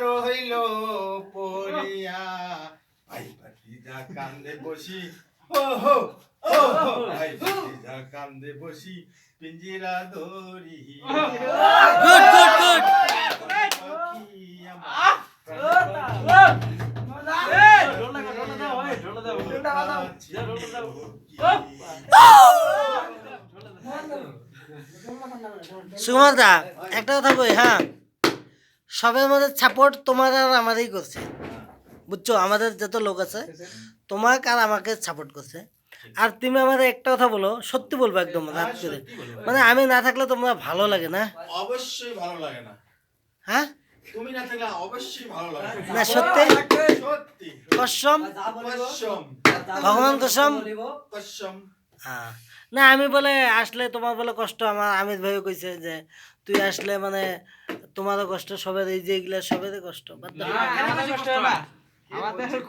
রইল পড়িয়া ভাই ভাতিজা কান্দে বসি ও হো ও হো ভাই ভাতিজা কান্দে বসি পিঞ্জিরা ধরিয়া গুড গুড গুড সুমন দা একটা কথা কই, হ্যাঁ সবের মধ্যে সাপোর্ট তোমার আর আমারই করছে, বুঝছো? আমাদের যত লোক আছে তোমাকে আর আমাকে সাপোর্ট করছে। আর তুমি আমাদের একটা কথা বলো, সত্যি বলবো একদম রাত করে, মানে আমি না থাকলে তোমরা ভালো লাগে না? অবশ্যই ভালো লাগে না, হ্যাঁ তুমি না থাকলে অবশ্যই ভালো লাগে না, সত্যি সত্যি কসম, কসম ভগবান কসম। কসম হ্যাঁ না, আমি বলে আসলে তোমার বলে কষ্ট, আমার আমির ভাইও কইছে যে তুই আসলে মানে তোমারও কষ্ট, সবের এই যে এগুলা সবেরই কষ্ট। আমাদের কষ্ট না, আমাদের